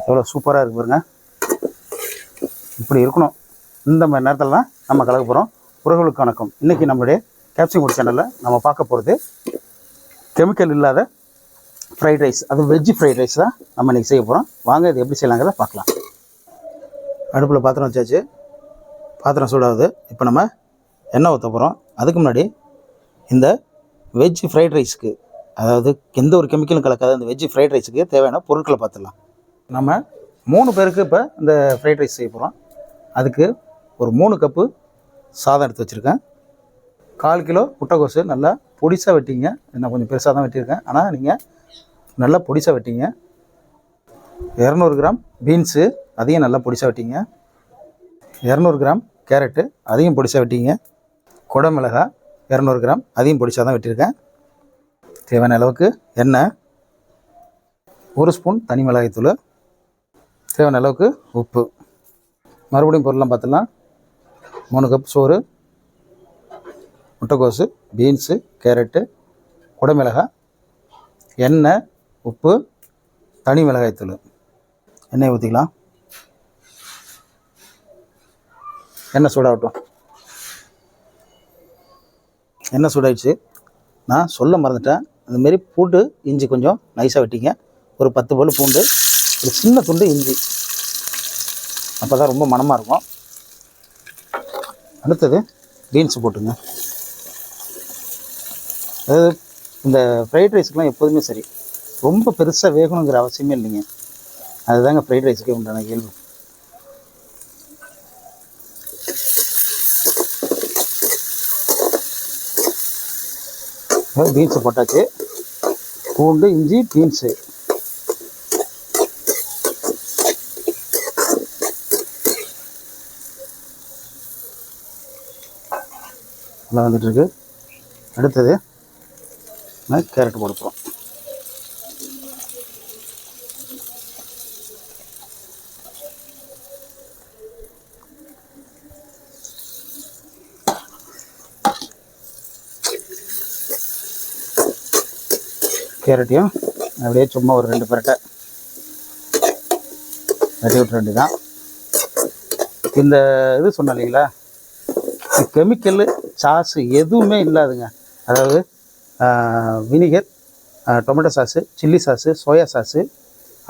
எவ்வளோ சூப்பராக இருக்குது பாருங்க. இப்படி இருக்கணும். இந்த மாதிரி நேரத்தில் தான் நம்ம கலக்க போகிறோம். உறவுகளுக்கு வணக்கம். இன்றைக்கி நம்மளுடைய கேப்சிகம் ஃபுட் சேனலில் நம்ம பார்க்க போகிறது கெமிக்கல் இல்லாத ஃப்ரைட் ரைஸ், அது வெஜ்ஜு ஃப்ரைட் ரைஸ் தான் நம்ம இன்றைக்கி செய்ய போகிறோம். வாங்க இது எப்படி செய்யலாங்கிறத பார்க்கலாம். அடுப்பில் பாத்திரம் வச்சாச்சு. பாத்திரம் சூடாகுது. இப்போ நம்ம எண்ணெய் ஊற்ற போகிறோம். அதுக்கு முன்னாடி இந்த வெஜ் ஃப்ரைட் ரைஸுக்கு, அதாவது எந்த ஒரு கெமிக்கலும் கலக்காத இந்த வெஜ் ஃப்ரைட் ரைஸுக்கு தேவையான பொருட்களை பார்த்துடலாம். நம்ம 3 பேருக்கு இப்போ இந்த ஃப்ரைட் ரைஸ் செய்ய போகிறோம். அதுக்கு ஒரு 3 கப்பு சாதம் எடுத்து வச்சுருக்கேன். 1/4 கிலோ முட்டைக்கோசு நல்லா பொடிசாக வெட்டிங்க. நான் கொஞ்சம் பெருசாக தான் வெட்டியிருக்கேன், ஆனால் நீங்கள் நல்லா பொடிசாக வெட்டிங்க. 200 கிராம் பீன்ஸு, அதையும் நல்லா பொடிசாக வெட்டிங்க. 200 கிராம் கேரட்டு, அதையும் பொடிசாக வெட்டிங்க. குடமிளகாய் 200 கிராம், அதையும் பொடிசாக தான் வெட்டியிருக்கேன். தேவையான அளவுக்கு எண்ணெய், 1 ஸ்பூன் தனி மிளகாய்த்தூள், தேவையான அளவுக்கு உப்பு. மறுபடியும் பொருள்லாம் பார்த்துலாம். 3 கப் சோறு, முட்டைக்கோசு, பீன்ஸு, கேரட்டு, குடமிளகாய், எண்ணெய், உப்பு, தனி மிளகாய்த்தூள். எண்ணெய் ஊற்றிக்கலாம். எண்ணெய் சூடாகட்டும். எண்ணெய் சூடாகிடுச்சு. நான் சொல்ல மறந்துட்டேன், அந்தமாரி பூண்டு இஞ்சி கொஞ்சம் நைஸாக வெட்டிங்க. ஒரு 10 பல் பூண்டு, ஒரு சின்ன துண்டு இஞ்சி, அப்போ தான் ரொம்ப மணமாக இருக்கும். அடுத்தது பீன்ஸ் போட்டுங்க. அதாவது இந்த ஃப்ரைட் ரைஸுக்கெலாம் எப்போதுமே சரி, ரொம்ப பெருசாக வேகணுங்கிற அவசியமே இல்லைங்க. அதுதாங்க ஃப்ரைட் ரைஸுக்கே உண்டான இயல்பு. பீன்ஸு போட்டாச்சு. பூண்டு இஞ்சி பீன்ஸு நல்லா வந்துட்டுருக்கு. அடுத்தது நான் கேரட் போடுறோம். கேரட்டையும் அப்படியே சும்மா ஒரு 2 பரட்டை வெட்டி விட்டுற வேண்டியதான். இந்த இது சொன்னேன் இல்லைங்களா, கெமிக்கல் சாஸு எதுவுமே இல்லாதுங்க. அதாவது vinegar, tomato sauce, chilli sauce, soya sauce,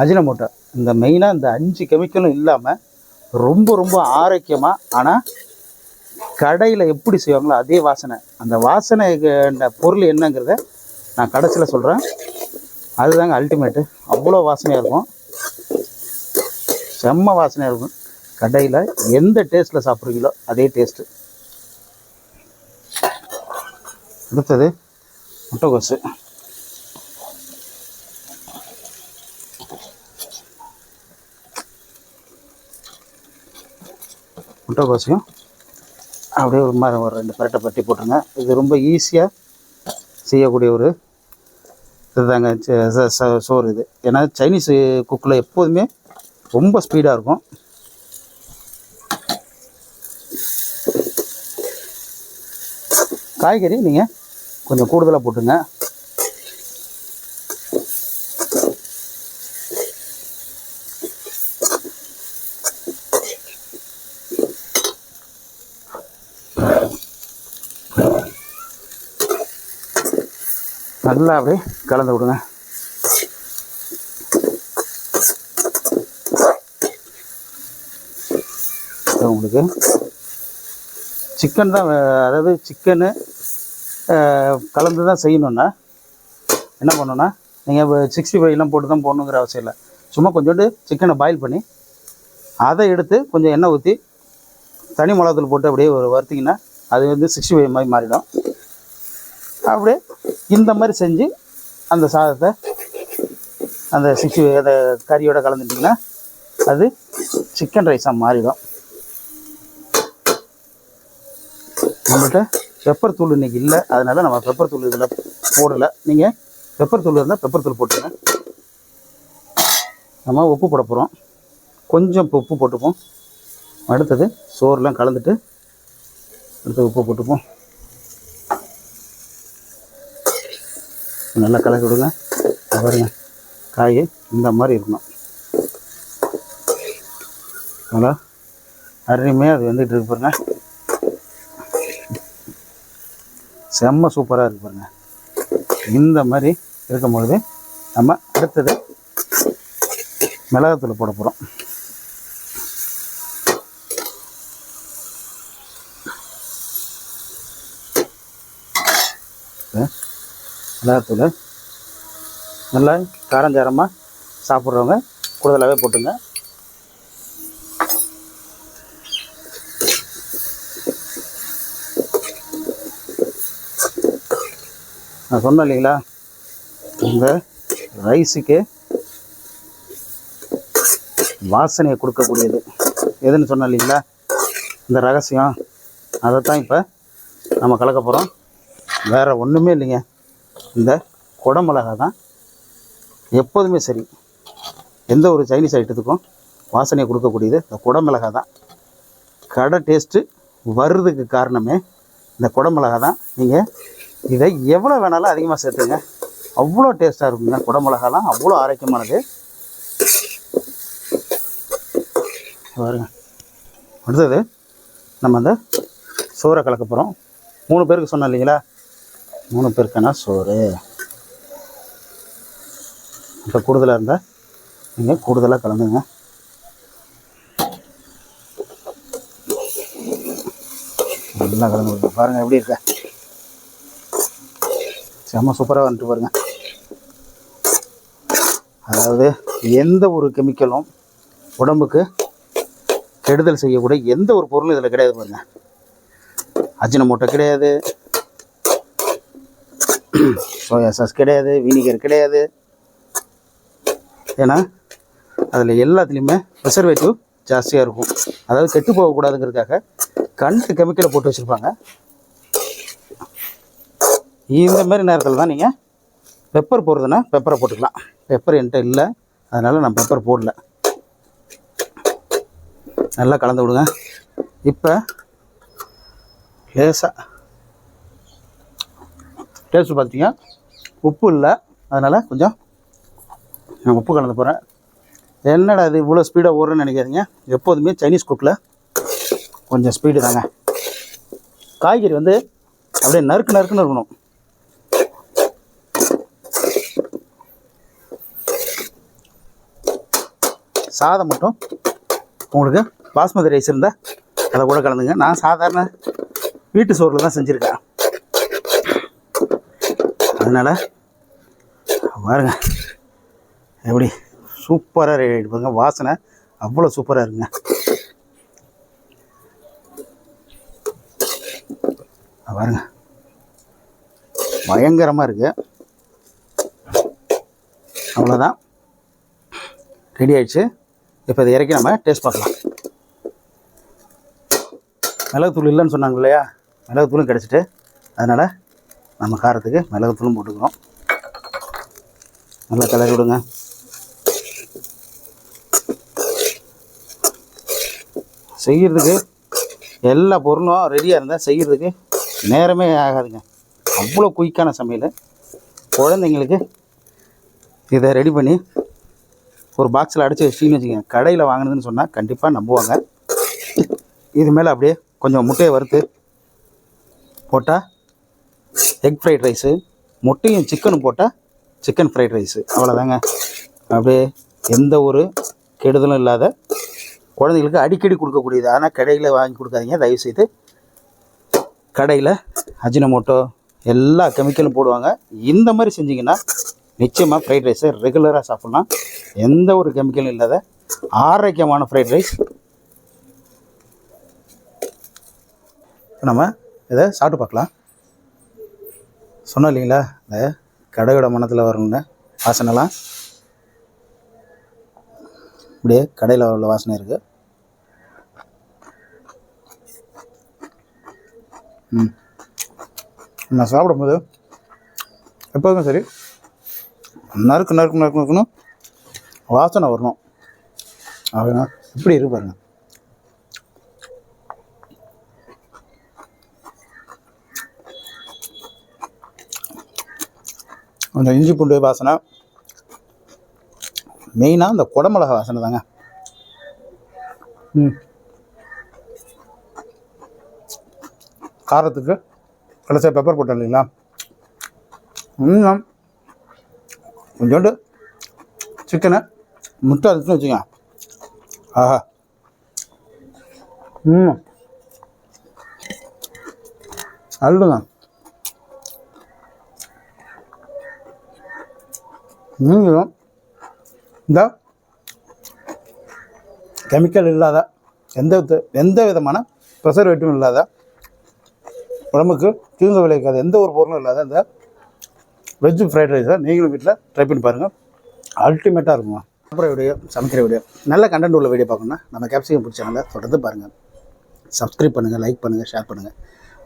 Ajinomoto, இந்த மெயினாக இந்த 5 கெமிக்கலும் இல்லாமல் ரொம்ப ரொம்ப ஆரோக்கியமாக, ஆனால் கடையில் எப்படி செய்வாங்களோ அதே வாசனை, அந்த வாசனை பொருள் என்னங்கிறத நான் கடைசியில் சொல்கிறேன். அதுதாங்க அல்டிமேட்டு. அவ்வளோ வாசனையாக இருக்கும், செம்ம வாசனையாக இருக்கும். கடையில் எந்த டேஸ்ட்டில் சாப்பிட்றீங்களோ அதே டேஸ்ட்டு. அடுத்தது முட்டைக்கோசு. முட்டைக்கோசையும் அப்படியே ஒரு 2 பரட்டை பட்டி போட்டுருங்க. இது ரொம்ப ஈஸியாக செய்யக்கூடிய ஒரு இதுதாங்க சோறு இது. ஏன்னா சைனீஸ் குக்கில் எப்போதுமே ரொம்ப ஸ்பீடாக இருக்கும். காய்கறி நீங்கள் கொஞ்சம் கூடுதலாக போட்டுங்க. நல்லா அப்படியே கலந்து விடுங்க. உங்களுக்கு சிக்கன் தான், அதாவது சிக்கனு கலந்து தான் செய்யணுன்னா என்ன பண்ணணுன்னா, நீங்கள் 65 போட்டு தான் போடணுங்கிற அவசியம் இல்லை. சும்மா கொஞ்சோண்டு சிக்கனை பாயில் பண்ணி அதை எடுத்து கொஞ்சம் எண்ணெய் ஊற்றி தனி மிளகாத்தூள் போட்டு அப்படியே ஒரு வறுத்திங்கன்னா அது வந்து 65 மாதிரி மாறிடும். அப்படியே இந்த மாதிரி செஞ்சு அந்த சாதத்தை அந்த 65 அந்த கறியோடு கலந்துட்டிங்கன்னா அது சிக்கன் ரைஸாக மாறிடும். நம்மள்கிட்ட பெப்பர் தூள் இன்றைக்கி இல்லை, அதனால் நம்ம பெப்பர் தூள் இதில் போடலை. நீங்கள் பெப்பர் தூள் இருந்தால் பெப்பர் தூள் போட்டுருங்க. நம்ம உப்பு போட போகிறோம். கொஞ்சம் உப்பு போட்டுப்போம். அடுத்தது சோறுலாம் கலந்துட்டு அடுத்து உப்பு போட்டுப்போம். நல்லா கலக்கி விடுங்க. பாருங்க, காய் இந்த மாதிரி இருக்கணும். நல்லா அருமையாக அது வந்துட்டு இருக்கு பாருங்க. செம்ம சூப்பராக இருக்கு பாருங்க. இந்த மாதிரி இருக்கும்பொழுது நம்ம அடுத்தது மிளகாத்தூள் போட போகிறோம். மிளகாத்தூள் நல்லா காரஞ்சாரமாக சாப்பிட்றவங்க கூடுதலாகவே போட்டுங்க. நான் சொன்னேன் இல்லைங்களா, இந்த ரைஸுக்கு வாசனையை கொடுக்கக்கூடியது எதுன்னு சொன்னேன் இல்லைங்களா, இந்த ரகசியம். அதைத்தான் இப்போ நம்ம கலக்க போகிறோம். வேறு ஒன்றுமே இல்லைங்க. இந்த குடமிளகா தான் எப்போதுமே சரி, எந்த ஒரு சைனீஸ் ஐட்டத்துக்கும் வாசனையை கொடுக்கக்கூடியது இந்த குடமிளகா தான். கடை டேஸ்ட்டு வர்றதுக்கு காரணமே இந்த குடமிளகா தான். நீங்கள் இதை எவ்வளோ வேணாலும் அதிகமாக சேர்த்துங்க, அவ்வளோ டேஸ்ட்டாக இருக்குங்க. குடமிளகாலாம் அவ்வளோ ஆரோக்கியமானது. பாருங்க, அடுத்தது நம்ம அந்த சோறை கலக்க போகிறோம். 3 பேருக்கு சொன்னோம் இல்லைங்களா, 3 பேருக்கான சோறு. இப்போ கூடுதலாக இருந்தால் நீங்கள் கூடுதலாக கலந்துங்க. நல்லா கலந்து பாருங்கள் எப்படி இருக்க. செம்ம சூப்பராக வந்துட்டு பாருங்க. அதாவது எந்த ஒரு கெமிக்கலும் உடம்புக்கு கெடுதல் செய்யக்கூடிய எந்த ஒரு பொருளும் இதில் கிடையாது பாருங்க. அஜினமோட்டோ கிடையாது, சோயா சாஸ் கிடையாது, வினிகர் கிடையாது. ஏன்னா அதில் எல்லாத்துலேயுமே ப்ரிசர்வேட்டிவ் ஜாஸ்தியாக இருக்கும். அதாவது கெட்டு போகக்கூடாதுங்கிறதுக்காக கண்டு கெமிக்கலை போட்டு வச்சுருப்பாங்க. இந்த மாதிரி நேரத்தில் தான் நீங்கள் பெப்பர் போடுறதுன்னா பெப்பரை போட்டுக்கலாம். பெப்பர் என்கிட்ட இல்லை, அதனால் நான் பெப்பர் போடல. நல்லா கலந்து விடுங்க. இப்போ லேசாக டேஸ்ட்டு பார்த்தீங்க, உப்பு இல்லை, அதனால் கொஞ்சம் நான் உப்பு கலந்து போகிறேன். என்னடா இது இவ்வளோ ஸ்பீடாக ஓடுறேன்னு நினைக்காதீங்க. எப்போதுமே சைனீஸ் குக்கில் கொஞ்சம் ஸ்பீடு தாங்க. காய்கறி வந்து அப்படியே நறுக்குன்னு இருக்கணும். சாதம் மட்டும் உங்களுக்கு பாஸ்மதி ரைஸ் இருந்தால் அதை கூட கலந்துங்க. நான் சாதாரண வீட்டு சோறில் தான் செஞ்சுருக்கேன், அதனால் பாருங்க எப்படி சூப்பராக ரெடி ஆகிடுப்பாங்க. வாசனை அவ்வளோ சூப்பராக இருக்குங்க. பாருங்க பயங்கரமாக இருக்குது. அவ்வளோதான், ரெடி ஆகிடுச்சு. இப்போ இதை இறக்கி நம்ம டேஸ்ட் பார்க்கலாம். மிளகுத்தூள் இல்லைன்னு சொன்னாங்க இல்லையா, மிளகுத்தூளும் கிடச்சிட்டு, அதனால் நம்ம காரத்துக்கு மிளகுத்தூளும் போட்டுக்கிறோம். நல்லா கிளறி விடுங்க. செய்கிறதுக்கு எல்லா பொருளும் ரெடியாக இருந்தால் செய்கிறதுக்கு நேரமே ஆகாதுங்க. அவ்வளோ குயிக்கான சமையல். குழந்தைங்களுக்கு இதை ரெடி பண்ணி ஒரு பாக்ஸில் அடைச்சி வச்சிங்கன்னு வச்சுக்கோங்க, கடையில் வாங்கினதுன்னு சொன்னால் கண்டிப்பாக நம்புவாங்க. இது மேலே அப்படியே கொஞ்சம் முட்டையை வறுத்து போட்டால் எக் ஃப்ரைட் ரைஸு, முட்டையும் சிக்கனும் போட்டால் சிக்கன் ஃப்ரைட் ரைஸு. அவ்வளோதாங்க. அப்படியே எந்த ஒரு கெடுதலும் இல்லாத குழந்தைங்களுக்கு அடிக்கடி கொடுக்கக்கூடியது. ஆனால் கடையில் வாங்கி கொடுக்காதீங்க தயவுசெய்து. கடையில் அஜினமோட்டோ எல்லா கெமிக்கலும் போடுவாங்க. இந்த மாதிரி செஞ்சிங்கன்னா நிச்சயமாக ஃப்ரைட் ரைஸை ரெகுலராக சாப்பிட்லாம். எந்த ஒரு கெமிக்கலும் இல்லாத ஆரோக்கியமான ஃப்ரைட் ரைஸ். நம்ம இதை சாப்பிட்டு பார்க்கலாம். சொன்னோம் இல்லைங்களா, இந்த கடையோட மனத்தில் வரணுன்னு வாசனைலாம் இப்படியே கடையில் உள்ள வாசனை இருக்குது. நான் சாப்பிடும்போது எப்போதுமே சரி நறுக்குன்னு வாசனை வரணும். அப்படின்னா எப்படி இருக்கு பாருங்க. அந்த இஞ்சி பூண்டு வாசனை, மெயினாக இந்த குடமிளகா வாசனை தாங்க. காரத்துக்கு கடைசியாக பெப்பர் போட்டோம் இல்லைங்களா, இன்னும் கொஞ்சோண்டு சிக்கனை முட்டை அரைச்சுன்னு வச்சுங்க. ஆஹா, அழுதுங்க. நீங்களும் இந்த கெமிக்கல் இல்லாத எந்த விதமான ப்ரெசர்வேட்டிவும் இல்லாத உடம்புக்கு தீங்கு விளைவிக்காத எந்த ஒரு பொருளும் இல்லாத இந்த வெஜ்ஜு ஃப்ரைட் ரைஸை நீங்களும் வீட்டில் ட்ரை பண்ணி பாருங்கள். அல்டிமேட்டாக இருக்குங்க. அப்புறம் வீடியோ, சமைக்கிற வீடியோ, நல்ல கண்டென்ட் உள்ள வீடியோ பார்க்கணுன்னா நம்ம கேப்சிகம் ஃபுட் சேனலை தொடர்ந்து பாருங்கள். சப்ஸ்கிரைப் பண்ணுங்கள், லைக் பண்ணுங்கள், ஷேர் பண்ணுங்கள்.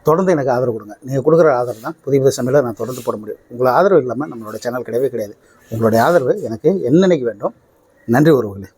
தொடர்ந்து எனக்கு ஆதரவு கொடுங்க. நீங்கள் கொடுக்குற ஆதரவு தான் புதிய புதிய சமையலை நான் தொடர்ந்து போட முடியும். உங்களை ஆதரவு இல்லாமல் நம்மளோட சேனல் கிடையவே கிடையாது. உங்களுடைய ஆதரவு எனக்கு என்னென்னைக்கு வேண்டும். நன்றி உறவுகளே.